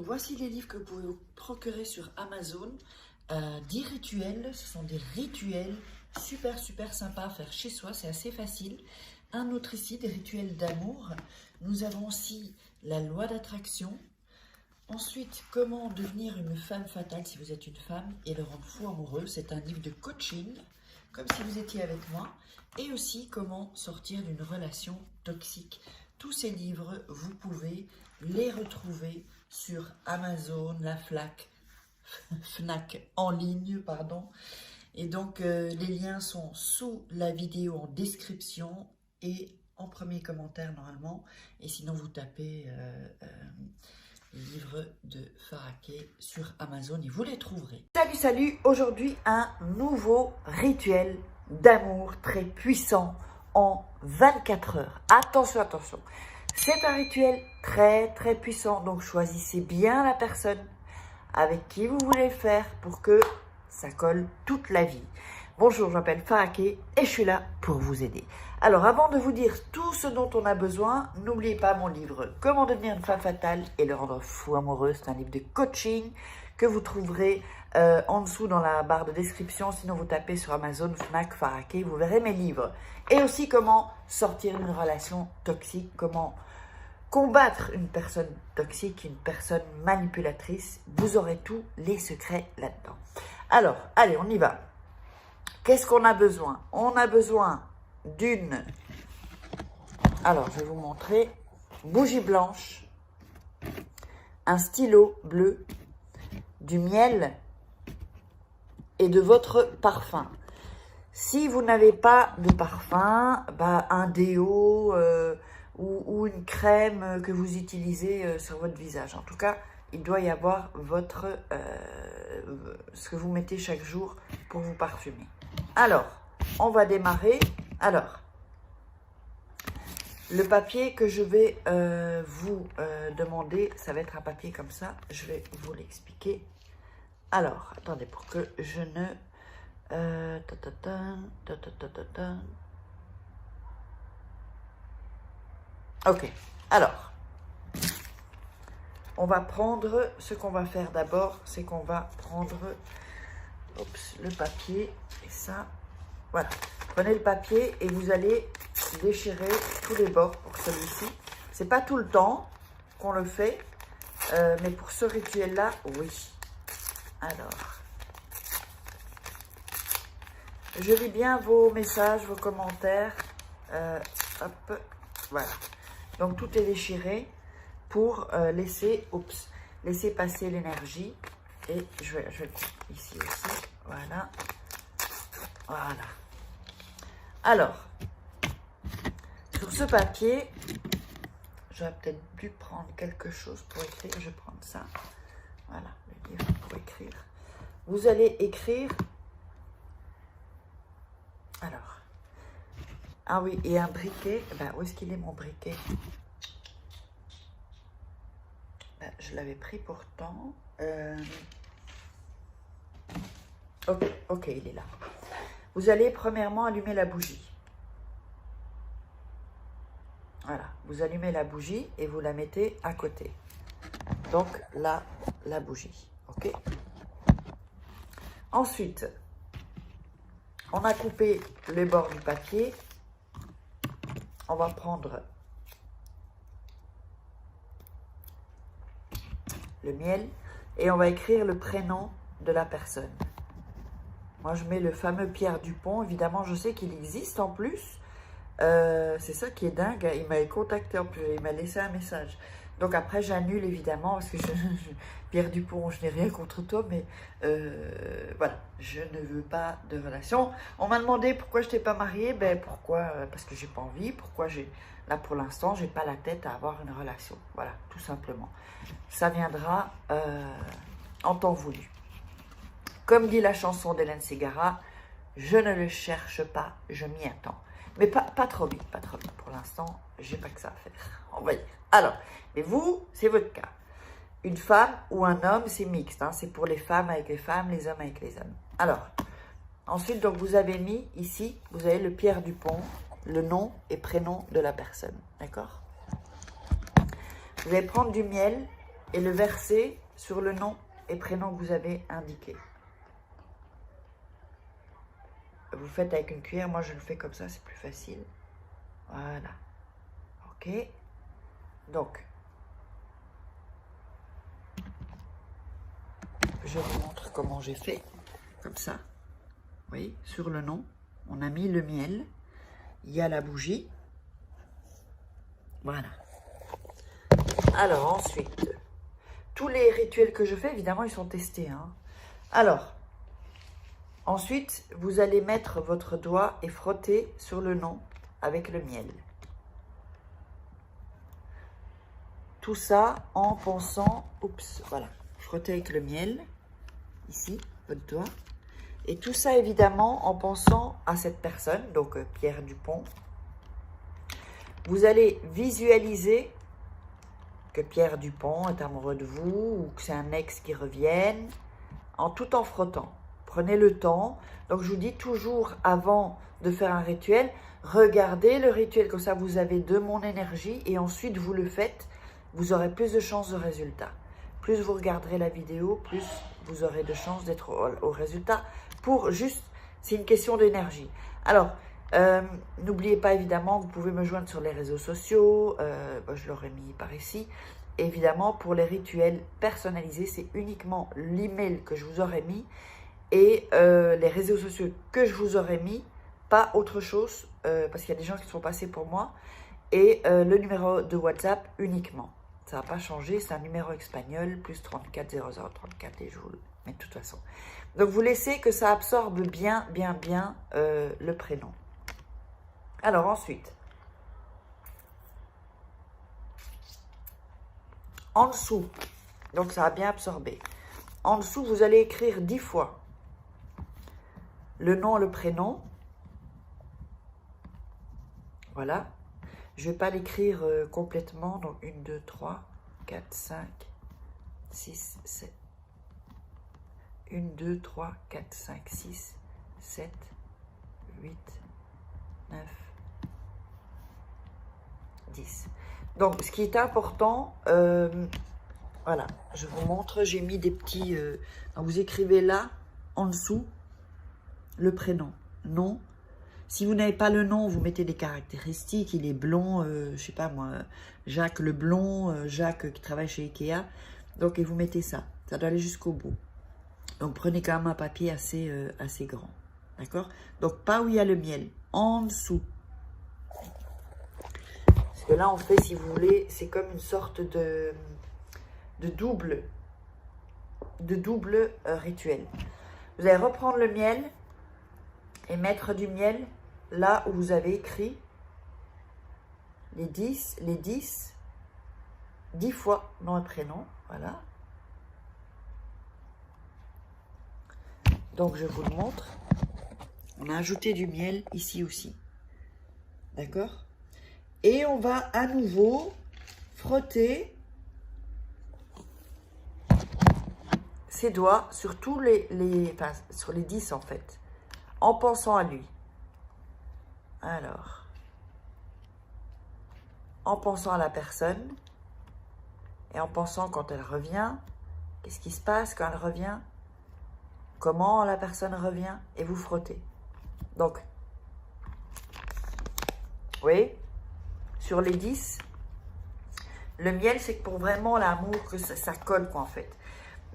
voici les livres que vous pouvez vous procurer sur Amazon. 10 rituels, ce sont des rituels super sympas à faire chez soi, c'est assez facile. Un autre ici, des rituels d'amour. Nous avons aussi la loi d'attraction. Ensuite, comment devenir une femme fatale si vous êtes une femme et le rendre fou amoureux. C'est un livre de coaching, comme si vous étiez avec moi. Et aussi, comment sortir d'une relation toxique. Tous ces livres, vous pouvez les retrouver sur Amazon, la Fnac en ligne, pardon. Et donc, les liens sont sous la vidéo en description et en premier commentaire normalement. Et sinon, vous tapez livre de Faraké sur Amazon et vous les trouverez. Salut, aujourd'hui un nouveau rituel d'amour très puissant en 24 heures. Attention, c'est un rituel très puissant, donc choisissez bien la personne avec qui vous voulez le faire pour que ça colle toute la vie. Bonjour, je m'appelle Faraké et je suis là pour vous aider. Alors, avant de vous dire tout ce dont on a besoin, n'oubliez pas mon livre « Comment devenir une femme fatale et le rendre fou amoureux ». C'est un livre de coaching que vous trouverez en dessous dans la barre de description. Sinon, vous tapez sur Amazon, Fnac, Faraké, vous verrez mes livres. Et aussi, comment sortir d'une relation toxique, comment combattre une personne toxique, une personne manipulatrice. Vous aurez tous les secrets là-dedans. Alors, allez, on y va. Qu'est-ce qu'on a besoin? On a besoin d'une... Alors, je vais vous montrer. Bougie blanche, un stylo bleu, du miel et de votre parfum. Si vous n'avez pas de parfum, un déo ou une crème que vous utilisez sur votre visage. En tout cas, il doit y avoir ce que vous mettez chaque jour pour vous parfumer. Alors, on va démarrer. Alors, le papier que je vais vous demander, ça va être un papier comme ça. Je vais vous l'expliquer. Alors, attendez, pour que je ne... Ok, alors, on va prendre, ce qu'on va faire d'abord, c'est qu'on va prendre le papier, et ça, voilà. Prenez le papier et vous allez déchirer tous les bords pour celui-ci. C'est pas tout le temps qu'on le fait, mais pour ce rituel-là, oui. Alors, je lis bien vos messages, vos commentaires. Hop, voilà. Donc, tout est déchiré pour laisser passer l'énergie. Et je vais ici aussi. Voilà. Voilà. Alors, sur ce papier, j'aurais peut-être dû prendre quelque chose pour écrire. Je vais prendre ça. Voilà, le livre pour écrire. Vous allez écrire. Alors. Ah oui, et un briquet. Où est-ce qu'il est mon briquet? Je l'avais pris pourtant. Ok, il est là. Vous allez premièrement allumer la bougie. Voilà, vous allumez la bougie et vous la mettez à côté. Donc là, la bougie. Ok. Ensuite, on a coupé les bords du papier. On va prendre le miel et on va écrire le prénom de la personne. Moi, je mets le fameux Pierre Dupont. Évidemment, je sais qu'il existe en plus. C'est ça qui est dingue. Il m'a contacté en plus. Il m'a laissé un message. Donc après, j'annule évidemment parce que Pierre Dupont, je n'ai rien contre toi, mais voilà, je ne veux pas de relation. On m'a demandé pourquoi je n'étais pas mariée. Pourquoi? Parce que j'ai pas envie. Pourquoi là pour l'instant, j'ai pas la tête à avoir une relation. Voilà, tout simplement. Ça viendra en temps voulu. Comme dit la chanson d'Hélène Ségara, je ne le cherche pas, je m'y attends. Mais pas trop vite, pas trop vite. Pour l'instant, j'ai pas que ça à faire. On va dire. Alors, mais vous, c'est votre cas. Une femme ou un homme, c'est mixte. Hein, c'est pour les femmes avec les femmes, les hommes avec les hommes. Alors, ensuite, donc vous avez mis ici, vous avez le Pierre Dupont, le nom et prénom de la personne. D'accord? Vous allez prendre du miel et le verser sur le nom et prénom que vous avez indiqué. Vous faites avec une cuillère, moi je le fais comme ça, c'est plus facile. Voilà. Ok. Donc, je vous montre comment j'ai fait. Comme ça. Vous voyez, sur le nom, on a mis le miel. Il y a la bougie. Voilà. Alors ensuite, tous les rituels que je fais, évidemment, ils sont testés. Hein. Alors, ensuite, vous allez mettre votre doigt et frotter sur le nom avec le miel. Tout ça en pensant, oups, voilà, frotter avec le miel, ici, votre doigt. Et tout ça, évidemment, en pensant à cette personne, donc Pierre Dupont. Vous allez visualiser que Pierre Dupont est amoureux de vous ou que c'est un ex qui revienne, tout en frottant. Prenez le temps. Donc, je vous dis toujours, avant de faire un rituel, regardez le rituel, comme ça, vous avez de mon énergie et ensuite, vous le faites. Vous aurez plus de chances de résultat. Plus vous regarderez la vidéo, plus vous aurez de chances d'être au résultat. Pour juste, c'est une question d'énergie. Alors, n'oubliez pas évidemment, vous pouvez me joindre sur les réseaux sociaux. Je l'aurais mis par ici. Évidemment, pour les rituels personnalisés, c'est uniquement l'email que je vous aurais mis et les réseaux sociaux que je vous aurais mis, pas autre chose, parce qu'il y a des gens qui sont passés pour moi, et le numéro de WhatsApp uniquement. Ça n'a pas changé, c'est un numéro espagnol, plus 34 00 34, et je vous le mets de toute façon. Donc, vous laissez que ça absorbe bien le prénom. Alors, ensuite, en dessous, donc ça a bien absorbé. En dessous, vous allez écrire 10 fois le nom, le prénom. Voilà. Je ne vais pas l'écrire complètement. Donc, 1, 2, 3, 4, 5, 6, 7. 1, 2, 3, 4, 5, 6, 7, 8, 9, 10. Donc, ce qui est important, voilà, je vous montre, j'ai mis des petits... vous écrivez là, en dessous, le prénom, nom. Si vous n'avez pas le nom, vous mettez des caractéristiques. Il est blond, je sais pas moi, Jacques le blond, Jacques qui travaille chez Ikea. Donc, et vous mettez ça. Ça doit aller jusqu'au bout. Donc, prenez quand même un papier assez grand. D'accord? Donc, pas où il y a le miel. En dessous. Parce que là, on fait, si vous voulez, c'est comme une sorte de double rituel. Vous allez reprendre le miel et mettre du miel là où vous avez écrit les 10 fois nom et prénom. Voilà. Donc, je vous le montre. On a ajouté du miel ici aussi. D'accord? Et on va à nouveau frotter ses doigts sur tous sur les 10 en fait, en pensant à lui. Alors, en pensant à la personne et en pensant quand elle revient, qu'est-ce qui se passe quand elle revient? Comment la personne revient? Et vous frottez. Donc, vous voyez, sur les 10, le miel, c'est pour vraiment l'amour que ça colle, quoi, en fait.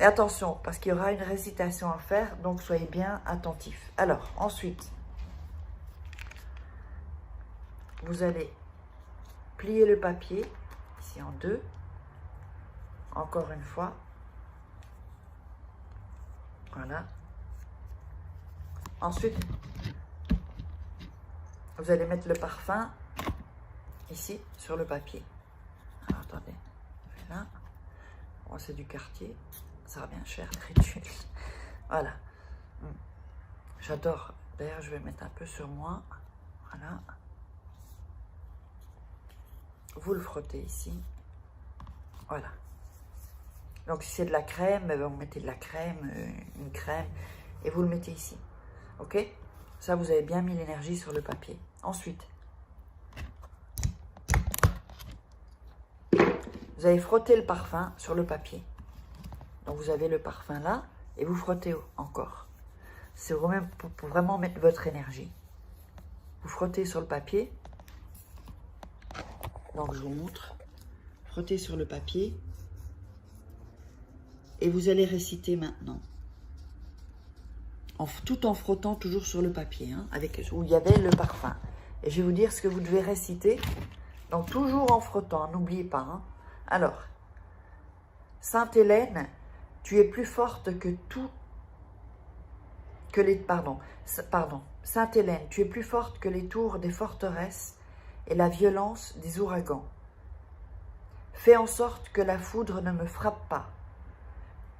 Et attention, parce qu'il y aura une récitation à faire, donc soyez bien attentifs. Alors, ensuite, vous allez plier le papier, ici en deux, encore une fois. Voilà. Ensuite, vous allez mettre le parfum ici sur le papier. Alors, attendez, là. Oh, c'est du quartier. Ça revient cher, le rituel. Voilà. J'adore. D'ailleurs, je vais mettre un peu sur moi. Voilà. Vous le frottez ici. Voilà. Donc, si c'est de la crème, vous mettez de la crème, une crème, et vous le mettez ici. Ok? Ça, vous avez bien mis l'énergie sur le papier. Ensuite, vous vous allez frotter le parfum sur le papier. Donc vous avez le parfum là et vous frottez encore. C'est vraiment pour vraiment mettre votre énergie. Vous frottez sur le papier. Donc je vous montre. Frottez sur le papier. Et vous allez réciter maintenant. Tout en frottant toujours sur le papier, hein, où il y avait le parfum. Et je vais vous dire ce que vous devez réciter. Donc toujours en frottant, n'oubliez pas. Hein. Alors, Sainte Hélène, tu es plus forte que tout, Sainte Hélène, tu es plus forte que les tours des forteresses et la violence des ouragans. Fais en sorte que la foudre ne me frappe pas,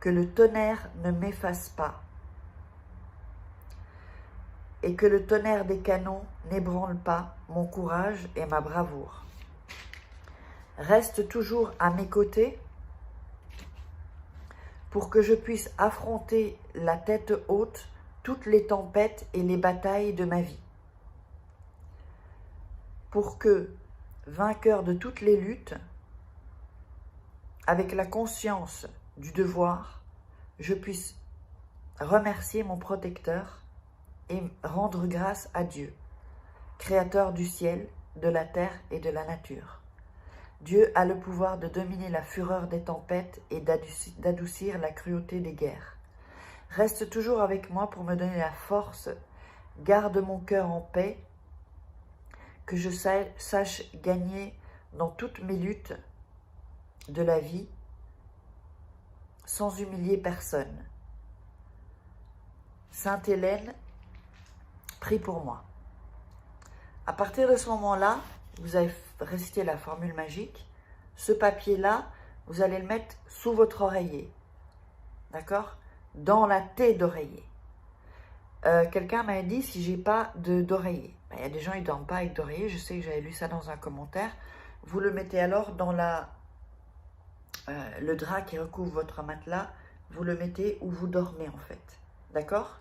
que le tonnerre ne m'efface pas, et que le tonnerre des canons n'ébranle pas mon courage et ma bravoure. Reste toujours à mes côtés pour que je puisse affronter la tête haute toutes les tempêtes et les batailles de ma vie. Pour que, vainqueur de toutes les luttes, avec la conscience du devoir, je puisse remercier mon protecteur et rendre grâce à Dieu, créateur du ciel, de la terre et de la nature. Dieu a le pouvoir de dominer la fureur des tempêtes et d'adoucir la cruauté des guerres. Reste toujours avec moi pour me donner la force, garde mon cœur en paix, que je sache gagner dans toutes mes luttes de la vie, sans humilier personne. Sainte Hélène, prie pour moi. À partir de ce moment-là, vous allez réciter la formule magique. Ce papier-là, vous allez le mettre sous votre oreiller. D'accord? Dans la taie d'oreiller. Quelqu'un m'a dit si j'ai pas d'oreiller. Il y a des gens qui ne dorment pas avec d'oreiller. Je sais que j'avais lu ça dans un commentaire. Vous le mettez alors dans le drap qui recouvre votre matelas. Vous le mettez où vous dormez en fait. D'accord?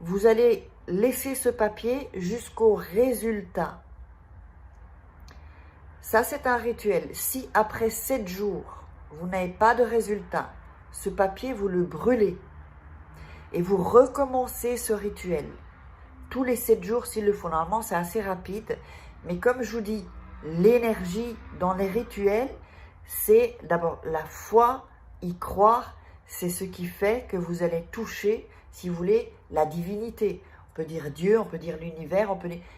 Vous allez laisser ce papier jusqu'au résultat. Ça, c'est un rituel. Si après 7 jours, vous n'avez pas de résultat, ce papier, vous le brûlez. Et vous recommencez ce rituel. Tous les 7 jours, s'il le faut. Normalement, c'est assez rapide. Mais comme je vous dis, l'énergie dans les rituels, c'est d'abord la foi, y croire. C'est ce qui fait que vous allez toucher, si vous voulez, la divinité. On peut dire Dieu, on peut dire l'univers,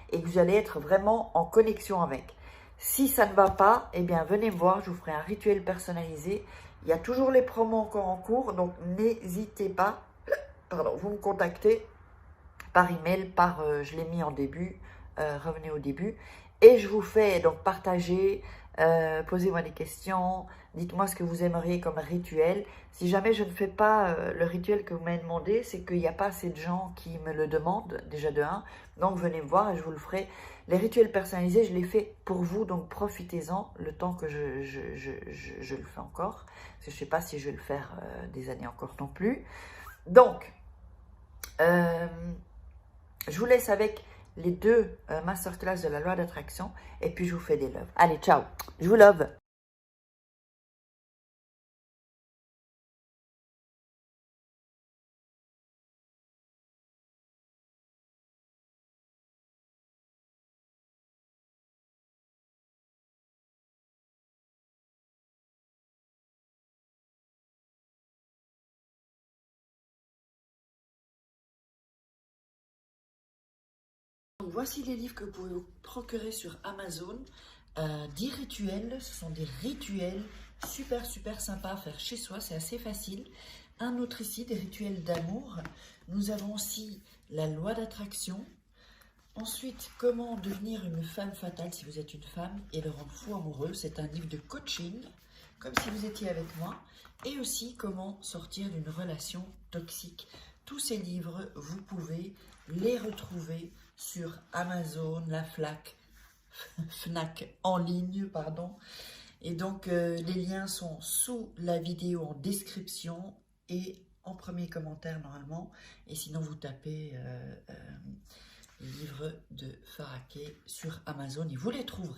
et que vous allez être vraiment en connexion avec. Si ça ne va pas, eh bien venez me voir, je vous ferai un rituel personnalisé. Il y a toujours les promos encore en cours, donc n'hésitez pas. Vous me contactez par email, je l'ai mis en début, revenez au début. Et je vous fais donc partager, posez-moi des questions, dites-moi ce que vous aimeriez comme rituel. Si jamais je ne fais pas le rituel que vous m'avez demandé, c'est qu'il n'y a pas assez de gens qui me le demandent, déjà de 1. Donc venez me voir et je vous le ferai. Les rituels personnalisés, je les fais pour vous, donc profitez-en le temps que je le fais encore. Parce que je ne sais pas si je vais le faire des années encore non plus. Donc, je vous laisse avec les 2 masterclass de la loi d'attraction et puis je vous fais des loves. Allez, ciao, je vous love. Voici les livres que vous pouvez vous procurer sur Amazon. 10 rituels, ce sont des rituels super sympas à faire chez soi, c'est assez facile. Un autre ici, des rituels d'amour. Nous avons aussi la loi d'attraction. Ensuite, comment devenir une femme fatale si vous êtes une femme et le rendre fou amoureux. C'est un livre de coaching, comme si vous étiez avec moi. Et aussi, comment sortir d'une relation toxique. Tous ces livres, vous pouvez les retrouver sur Amazon, la Fnac en ligne, pardon. Et donc, les liens sont sous la vidéo en description et en premier commentaire normalement. Et sinon, vous tapez livres de Faraquet sur Amazon et vous les trouverez.